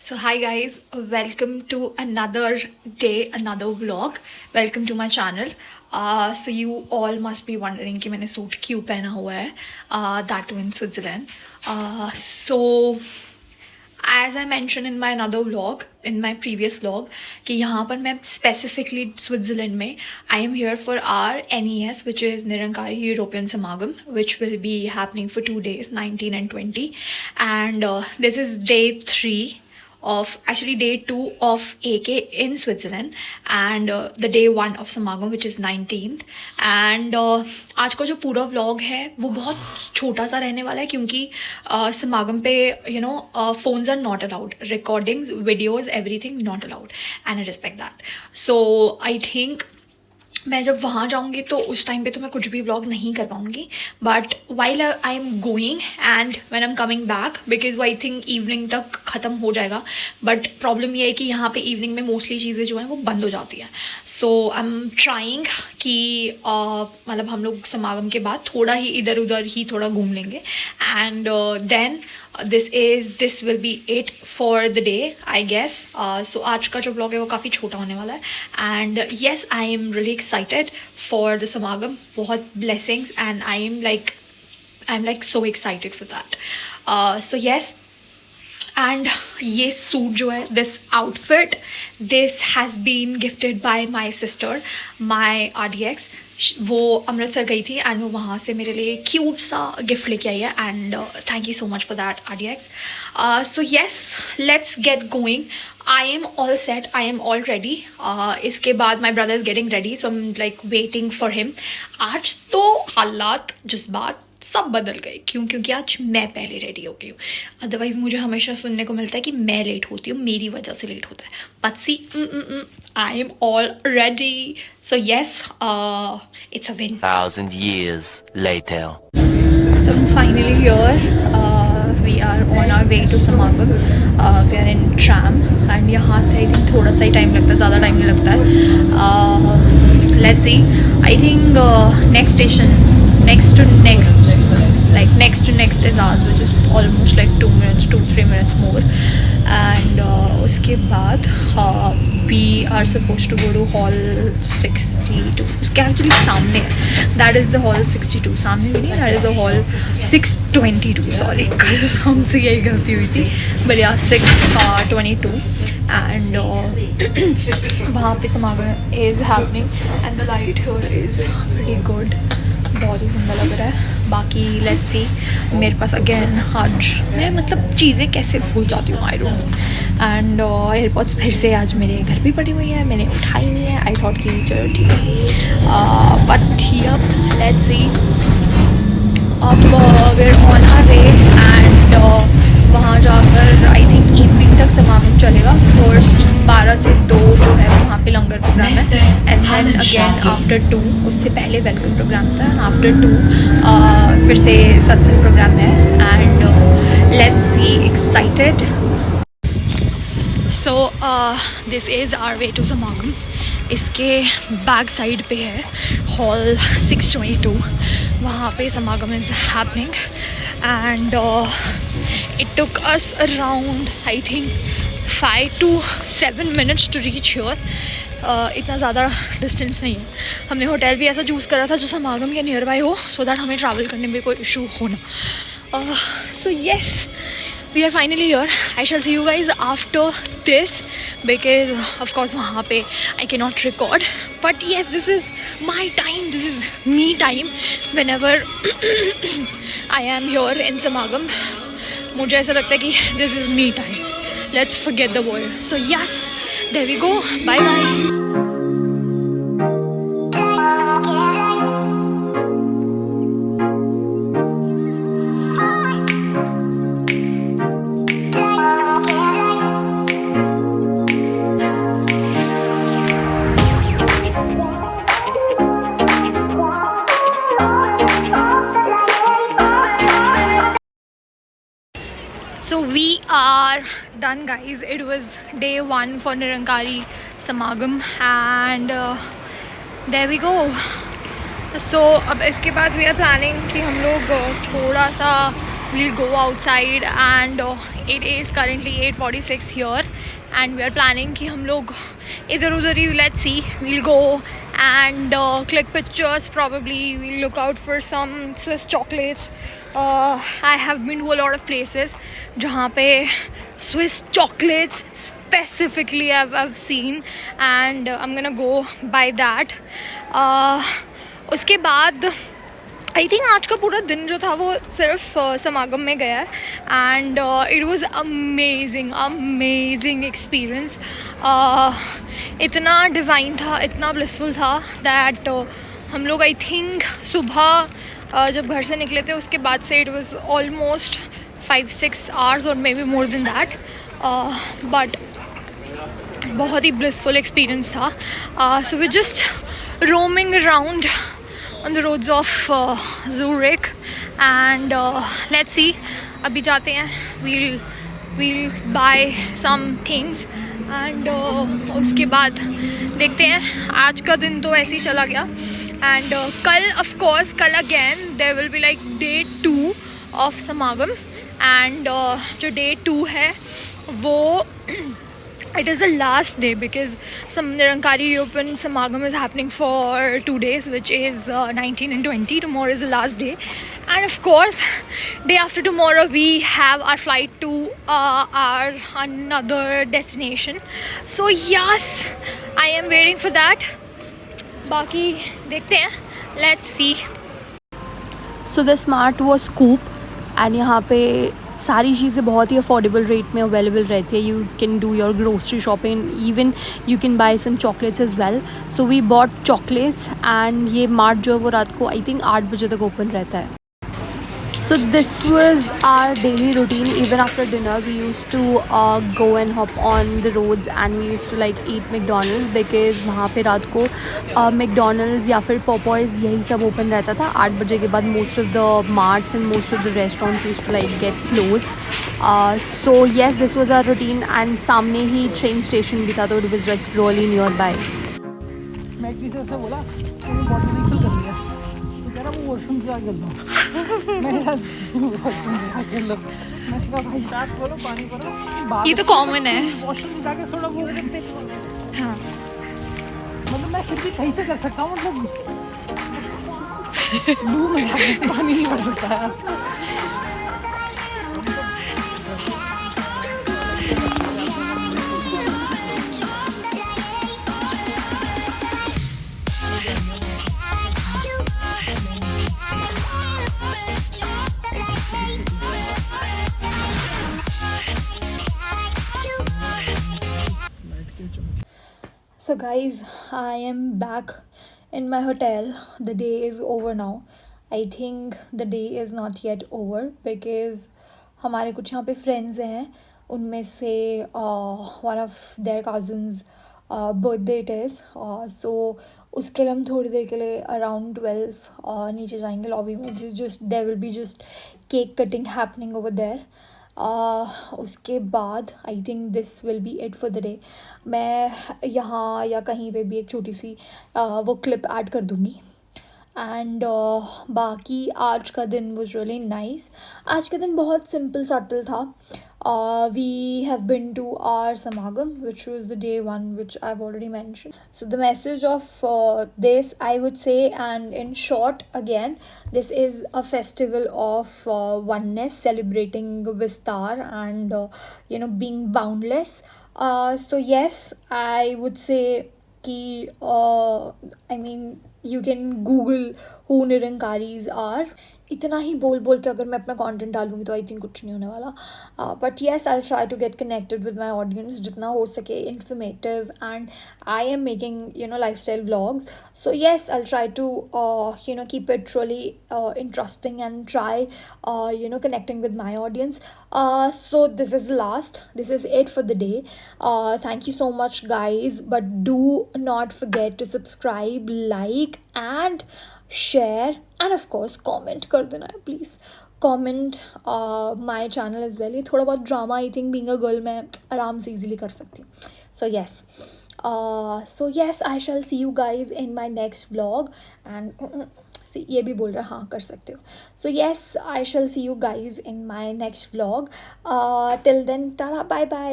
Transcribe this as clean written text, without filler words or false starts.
So hi guys, welcome to another day, another vlog. Welcome to my channel. So you all must be wondering कि मैंने suit क्यों पहना हुआ है, that too in Switzerland. So as I mentioned in my another vlog, in my previous vlog, कि यहाँ पर मैं specifically Switzerland में I am here for our NES, which is Nirankari European Samagam, which will be happening for 2 days, 19 and 20. And this is day 3 of actually day 2 of AK in Switzerland, and the day 1 of Samagam, which is 19th. And आज का जो पूरा vlog है वो बहुत छोटा सा रहने वाला है क्योंकि समागम पे phones are not allowed, recordings, videos, everything not allowed, and I respect that. So I think मैं जब वहाँ जाऊँगी तो उस टाइम पे तो मैं कुछ भी व्लॉग नहीं कर पाऊँगी, but while I am going and when I am coming back, because I think evening तक ख़त्म हो जाएगा. बट प्रॉब्लम ये है कि यहाँ पे इवनिंग में मोस्टली चीज़ें जो हैं वो बंद हो जाती हैं. सो आई एम ट्राइंग कि मतलब हम लोग समागम के बाद थोड़ा ही इधर उधर ही थोड़ा घूम लेंगे. And then this will be it for the day, I guess. So आज का जो vlog है वो काफ़ी छोटा होने वाला है. And yes, I am really excited for the Samagam. बहुत blessings and I'm like so excited for that. So yes. And ये सूट जो है, this outfit, this has been gifted by my sister, my RDX. वो अमृतसर गई थी and वो वहाँ से मेरे लिए क्यूट सा गिफ्ट लेके आई है. And thank you so much for that RDX. So yes, let's get going. I am all set, I am all ready. इसके बाद my brother is getting ready, so I am like waiting for him. आज तो हालात जज्बात सब बदल गए. क्योंकि आज मैं पहले रेडी हो गई हूँ. अदरवाइज़ मुझे हमेशा सुनने को मिलता है कि मैं लेट होती हूँ, मेरी वजह से लेट होता है. But see, I am all ready. So yes, it's a win. 1,000 years later. So I'm finally here. We are on our way to Samagam. We are in tram and यहाँ से I think थोड़ा सा ही time लगता है, ज़्यादा time नहीं लगता है. Let's see. I think next station, next to next is ours, which is almost like 2-3 minutes more. And उसके बाद we are supposed to go to hall 62. उसके actually सामने है, that is the hall 62. सामने भी नहीं, that is the hall 622. Sorry, कल हमसे यही गलती हुई थी. But yeah, 622. And वहाँ पे समागम is happening and the light here is pretty good. बहुत ही सुंदर लग रहा है. बाकी लेट्स सी. मेरे पास अगेन आज मैं मतलब चीज़ें कैसे भूल जाती हूँ, I don't know. And AirPods फिर से आज मेरे घर भी पड़ी हुई है, मैंने उठाई नहीं है. आई थॉट कि चलो ठीक है. But yup, let's see. अब we are on our way and वहाँ जाकर आई थिंक इवनिंग तक समागम चलेगा. फर्स्ट 12 से 2 जो है वहाँ पे लंगर प्रोग्राम है. एंड देन अगेन आफ्टर 2, उससे पहले वेलकम प्रोग्राम था. आफ्टर 2 फिर से सत्संग प्रोग्राम है. And let's see, excited. So this is our way to samagam. इसके बैक साइड पे है हॉल 622. वहाँ पे samagam is happening and it took us around I think 5 to 7 minutes to reach here. इतना ज़्यादा डिस्टेंस नहीं है. हमने होटल भी ऐसा चूज़ करा था जो समागम के नियर बाय हो, सो दैट हमें ट्रैवल करने में कोई इशू हो ना. So yes, we are finally here. I shall see you guys after this because of course वहाँ पे I cannot record, but yes, this is my time, this is me time whenever I am here in Samagam. मुझे ऐसा लगता है कि this is me time. Let's forget the world. So yes, there we go. Bye bye. So we are done guys. It was day 1 for Nirankari Samagam and there we go. So अब इसके बाद we are planning कि हम लोग थोड़ा सा we'll go outside and it is currently 8:46 here and we are planning कि हम लोग इधर उधर ही let's see, we'll go and click pictures, probably we'll look out for some Swiss chocolates. I have been to a lot of places जहाँ पे Swiss chocolates specifically I've seen and I'm gonna go by that. उसके बाद I think आज का पूरा दिन जो था वो सिर्फ समागम में गया and it was amazing experience. इतना डिवाइन था, इतना ब्लिसफुल था दैट हम लोग आई थिंक सुबह जब घर से निकले थे उसके बाद से इट वाज ऑलमोस्ट 5-6 आवर्स और maybe more than that, but बहुत ही ब्लिसफुल एक्सपीरियंस था. So we just roaming around on the roads of Zurich and let's see, अभी जाते हैं, we'll buy some things and उसके बाद देखते हैं. आज का दिन तो ऐसे ही चला गया and कल of course कल again there will be like day 2 of समागम and जो day 2 है वो it is the last day because some Nirankari European Samagam is happening for 2 days, which is 19 and 20. Tomorrow is the last day and of course day after tomorrow we have our flight to our another destination. So yes, I am waiting for that. बाकी देखते हैं, let's see. So the Smart was Scoop and यहाँ पे सारी चीज़ें बहुत ही affordable rate में अवेलेबल रहती है. You can do your grocery shopping, even you can buy some chocolates as well. So we bought chocolates and ये मार्ट जो है वो रात को आई थिंक 8 बजे तक ओपन रहता है. So this was our daily routine. Even after dinner we used to go and hop on the roads and we used to like eat McDonald's because वहाँ पे रात को McDonald's या फिर Popeyes यही सब open रहता था. 8 बजे के बाद most of the marts and most of the restaurants used to like get closed. So yes, this was our routine and सामने ही train station भी था तो it was like really nearby. McD से उसे बोला मैंने बॉटल रिफिल कर लिया तो कह रहा वो वॉशरूम से आके लो. मैंने कहा वॉशरूम से आके लो. मैं कहा भाई रात खोलो पानी भरो. ये तो कॉमन है. वॉशरूम से जाके थोड़ा वो करते. हाँ, मतलब मैं फिर भी कहीं से कर सकता हूँ, मतलब लू में जाके पानी नहीं भर सकता है. so guys, I am back in my hotel. The day is over now. I think the day is not yet over because हमारे कुछ यहाँ पे फ्रेंड्स हैं, उनमें से one of their cousins birthday it is. So उसके लिए हम थोड़ी देर के लिए अराउंड 12 नीचे जाएंगे लॉबी में. Just there will be just cake cutting happening over there. उसके बाद I think this will be it for the day. मैं यहाँ या कहीं पे भी एक छोटी सी वो क्लिप ऐड कर दूँगी. एंड बाकी आज का दिन वॉज रियली नाइस. आज का दिन बहुत सिंपल सटल था. We have been to our Samagam, which was the day 1, which I've already mentioned. So the message of this, I would say, and in short, again, this is a festival of oneness, celebrating Vistar and being boundless. So yes, I would say कि I mean you can Google who Nirankaris are. इतना ही बोल बोल के अगर मैं अपना content डालूँगी तो आई थिंक कुछ नहीं होने वाला. But yes, I try to get connected with my audience जितना हो सके, informative. And I am making lifestyle vlogs. So yes, I try to keep it really interesting and try connecting with my audience. So this is the last. This is it for the day. Thank you so much, guys. But do not forget to subscribe, like, and share, and of course comment कर देना है please. Comment my channel as well. ये थोड़ा बहुत drama I think being a girl मैं आराम से easily कर सकती हूँ. So yes, I shall see you guys in my next vlog and ये भी बोल रहा हाँ कर सकते हो. So yes, I shall see you guys in my next vlog. Till then, tada, bye bye.